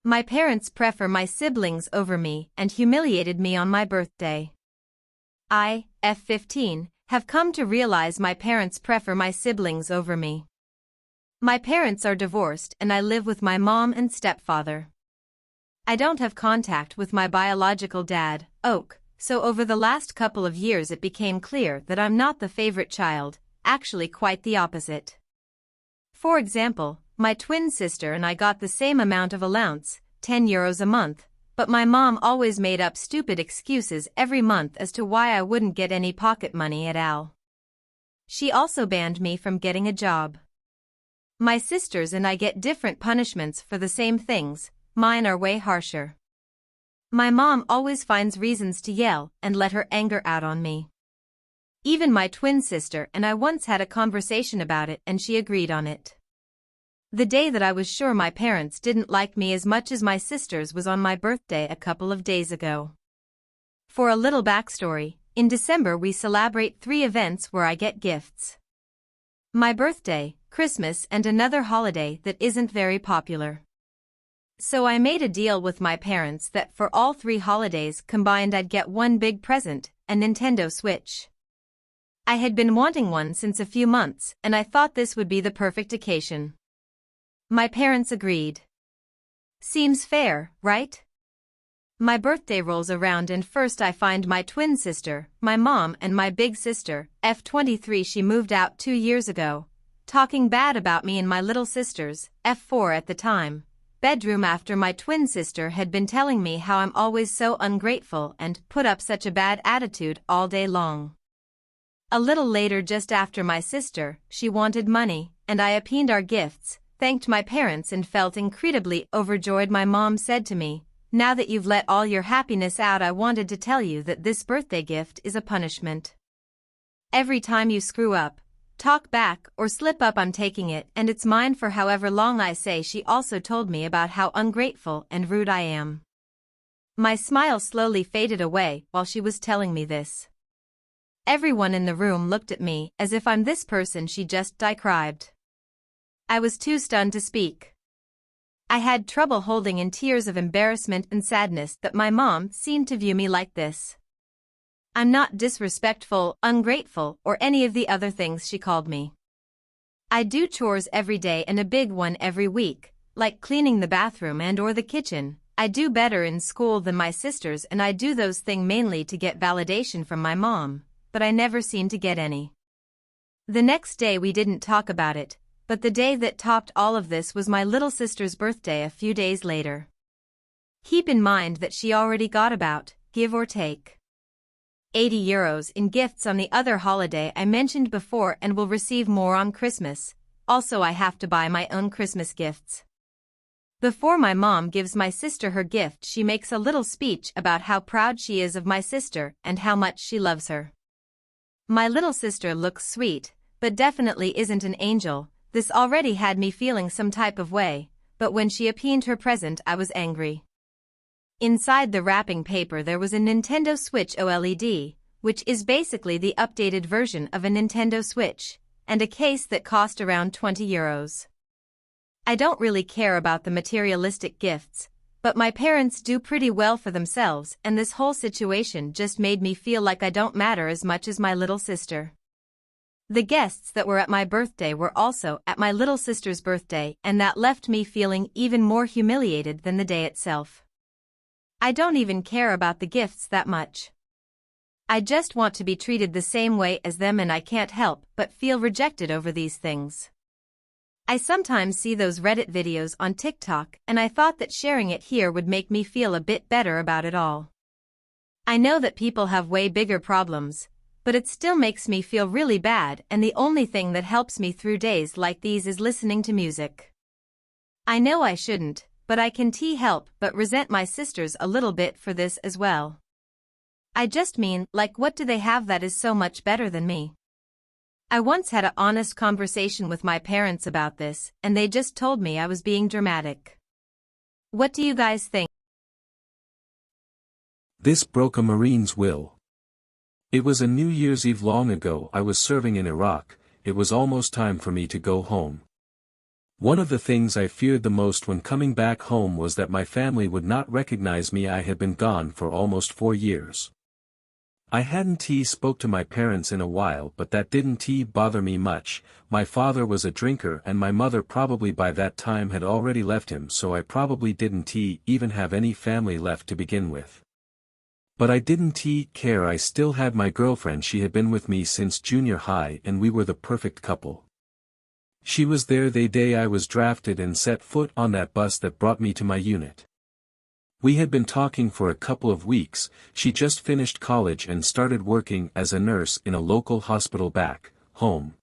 My parents prefer my siblings over me and humiliated me on my birthday. I, F15, have come to realize my parents prefer my siblings over me. My parents are divorced and I live with my mom and stepfather. I don't have contact with my biological dad, Oak, so over the last couple of years it became clear that I'm not the favorite child, actually quite the opposite. For example, my twin sister and I got the same amount of allowance, €10 a month, but my mom always made up stupid excuses every month as to why I wouldn't get any pocket money at all. She also banned me from getting a job. My sisters and I get different punishments for the same things, mine are way harsher. My mom always finds reasons to yell and let her anger out on me. Even my twin sister and I once had a conversation about it and she agreed on it. The day that I was sure my parents didn't like me as much as my sisters was on my birthday a couple of days ago. For a little backstory, in December we celebrate 3 events where I get gifts. My birthday, Christmas and another holiday that isn't very popular. So I made a deal with my parents that for all 3 holidays combined I'd get one big present, a Nintendo Switch. I had been wanting one since a few months and I thought this would be the perfect occasion. My parents agreed. Seems fair, right? My birthday rolls around and first I find my twin sister, my mom and my big sister, F23 she moved out 2 years ago, talking bad about me and my little sisters, F4 at the time, bedroom after my twin sister had been telling me how I'm always so ungrateful and put up such a bad attitude all day long. A little later just after my sister, she wanted money, and I opened our gifts, thanked my parents and felt incredibly overjoyed. My mom said to me, "Now that you've let all your happiness out, I wanted to tell you that this birthday gift is a punishment. Every time you screw up, talk back or slip up, I'm taking it and it's mine for however long I say." She also told me about how ungrateful and rude I am. My smile slowly faded away while she was telling me this. Everyone in the room looked at me as if I'm this person she just described. I was too stunned to speak. I had trouble holding in tears of embarrassment and sadness that my mom seemed to view me like this. I'm not disrespectful, ungrateful, or any of the other things she called me. I do chores every day and a big one every week, like cleaning the bathroom and or the kitchen. I do better in school than my sisters and I do those things mainly to get validation from my mom, but I never seem to get any. The next day we didn't talk about it, but the day that topped all of this was my little sister's birthday a few days later. Keep in mind that she already got about, give or take, €80 in gifts on the other holiday I mentioned before and will receive more on Christmas. Also I have to buy my own Christmas gifts. Before my mom gives my sister her gift, she makes a little speech about how proud she is of my sister and how much she loves her. My little sister looks sweet, but definitely isn't an angel. This already had me feeling some type of way, but when she opened her present I was angry. Inside the wrapping paper there was a Nintendo Switch OLED, which is basically the updated version of a Nintendo Switch, and a case that cost around €20. I don't really care about the materialistic gifts, but my parents do pretty well for themselves and this whole situation just made me feel like I don't matter as much as my little sister. The guests that were at my birthday were also at my little sister's birthday and that left me feeling even more humiliated than the day itself. I don't even care about the gifts that much. I just want to be treated the same way as them and I can't help but feel rejected over these things. I sometimes see those Reddit videos on TikTok and I thought that sharing it here would make me feel a bit better about it all. I know that people have way bigger problems, but it still makes me feel really bad and the only thing that helps me through days like these is listening to music. I know I shouldn't, but I can't help but resent my sisters a little bit for this as well. I just mean, like, what do they have that is so much better than me? I once had an honest conversation with my parents about this and they just told me I was being dramatic. What do you guys think? This broke a Marine's will. It was a New Year's Eve long ago. I was serving in Iraq. It was almost time for me to go home. One of the things I feared the most when coming back home was that my family would not recognize me. I had been gone for almost 4 years. I hadn't spoke to my parents in a while, but that didn't bother me much. My father was a drinker and my mother probably by that time had already left him, so I probably didn't even have any family left to begin with. But I didn't care. I still had my girlfriend. She had been with me since junior high and we were the perfect couple. She was there the day I was drafted and set foot on that bus that brought me to my unit. We had been talking for a couple of weeks. She just finished college and started working as a nurse in a local hospital back home.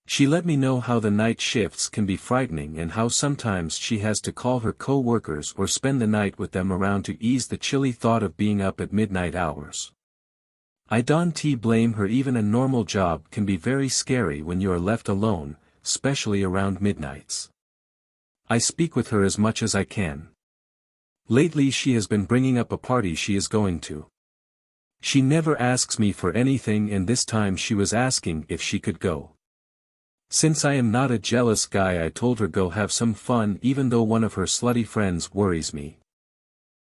She let me know how the night shifts can be frightening and how sometimes she has to call her co-workers or spend the night with them around to ease the chilly thought of being up at midnight hours. I don't blame her. Even a normal job can be very scary when you are left alone, especially around midnights. I speak with her as much as I can. Lately she has been bringing up a party she is going to. She never asks me for anything, and this time she was asking if she could go. Since I am not a jealous guy, I told her go have some fun, even though one of her slutty friends worries me.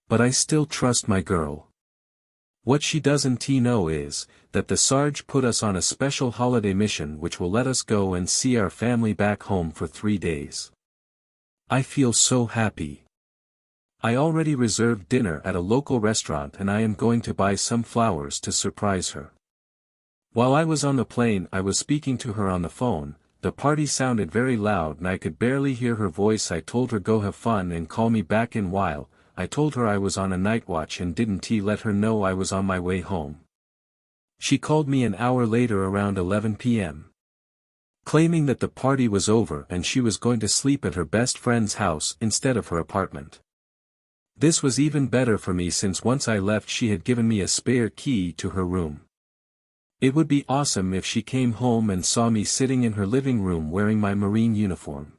But I still trust my girl. What she doesn't know is that the Sarge put us on a special holiday mission which will let us go and see our family back home for 3 days. I feel so happy. I already reserved dinner at a local restaurant and I am going to buy some flowers to surprise her. While I was on the plane, I was speaking to her on the phone. The party sounded very loud and I could barely hear her voice. I told her go have fun and call me back in while. I told her I was on a night watch and didn't let her know I was on my way home. She called me an hour later around 11 p.m. claiming that the party was over and she was going to sleep at her best friend's house instead of her apartment. This was even better for me since once I left she had given me a spare key to her room. It would be awesome if she came home and saw me sitting in her living room wearing my Marine uniform.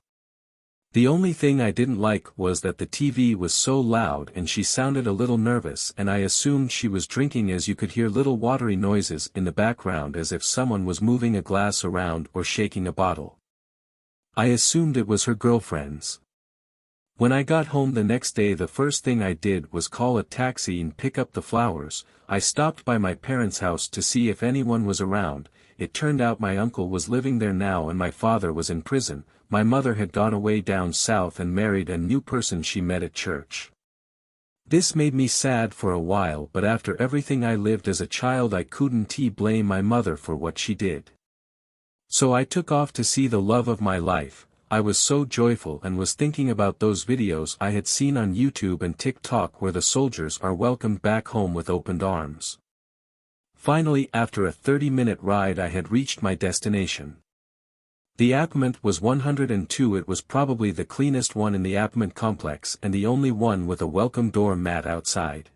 The only thing I didn't like was that the TV was so loud and she sounded a little nervous, and I assumed she was drinking as you could hear little watery noises in the background as if someone was moving a glass around or shaking a bottle. I assumed it was her girlfriend's. When I got home the next day, the first thing I did was call a taxi and pick up the flowers. I stopped by my parents' house to see if anyone was around. It turned out my uncle was living there now and my father was in prison. My mother had gone away down south and married a new person she met at church. This made me sad for a while, but after everything I lived as a child I couldn't blame my mother for what she did. So I took off to see the love of my life. I was so joyful and was thinking about those videos I had seen on YouTube and TikTok where the soldiers are welcomed back home with opened arms. Finally, after a 30-minute ride, I had reached my destination. The apartment was 102. It was probably the cleanest one in the apartment complex and the only one with a welcome door mat outside.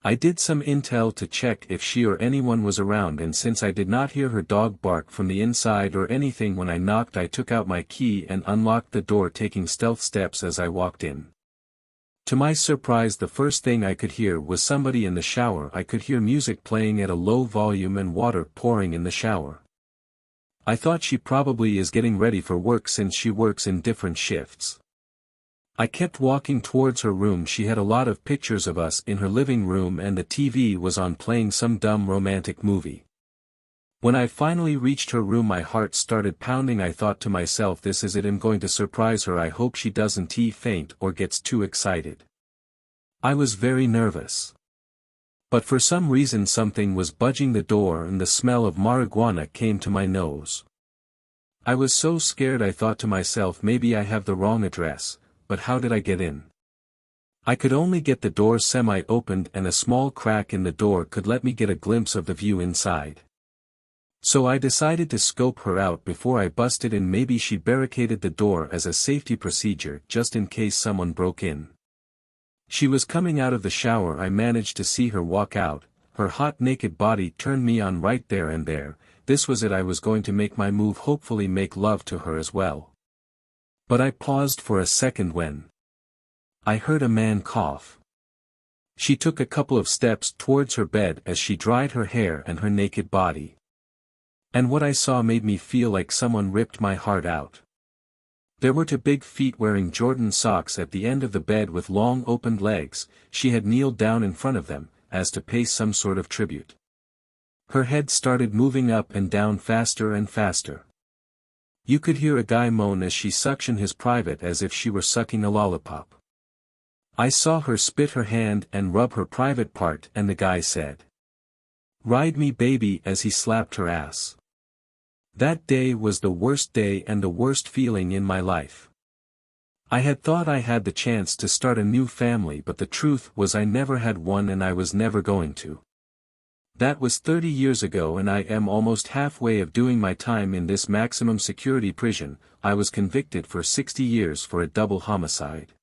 I did some intel to check if she or anyone was around, and since I did not hear her dog bark from the inside or anything when I knocked, I took out my key and unlocked the door, taking stealth steps as I walked in. To my surprise, the first thing I could hear was somebody in the shower. I could hear music playing at a low volume and water pouring in the shower. I thought she probably is getting ready for work since she works in different shifts. I kept walking towards her room. She had a lot of pictures of us in her living room and the TV was on playing some dumb romantic movie. When I finally reached her room, my heart started pounding. I thought to myself, this is it, I'm going to surprise her. I hope she doesn't faint or gets too excited. I was very nervous. But for some reason something was budging the door and the smell of marijuana came to my nose. I was so scared. I thought to myself, maybe I have the wrong address. But how did I get in? I could only get the door semi-opened and a small crack in the door could let me get a glimpse of the view inside. So I decided to scope her out before I busted in. Maybe she barricaded the door as a safety procedure just in case someone broke in. She was coming out of the shower. I managed to see her walk out. Her hot naked body turned me on right there and there. This was it. I was going to make my move, hopefully make love to her as well. But I paused for a second when I heard a man cough. She took a couple of steps towards her bed as she dried her hair and her naked body. And what I saw made me feel like someone ripped my heart out. There were two big feet wearing Jordan socks at the end of the bed with long opened legs. She had kneeled down in front of them, as to pay some sort of tribute. Her head started moving up and down faster and faster. You could hear a guy moan as she suctioned his private as if she were sucking a lollipop. I saw her spit her hand and rub her private part, and the guy said, "Ride me baby," as he slapped her ass. That day was the worst day and the worst feeling in my life. I had thought I had the chance to start a new family, but the truth was I never had one and I was never going to. That was 30 years ago and I am almost halfway of doing my time in this maximum security prison. I was convicted for 60 years for a double homicide.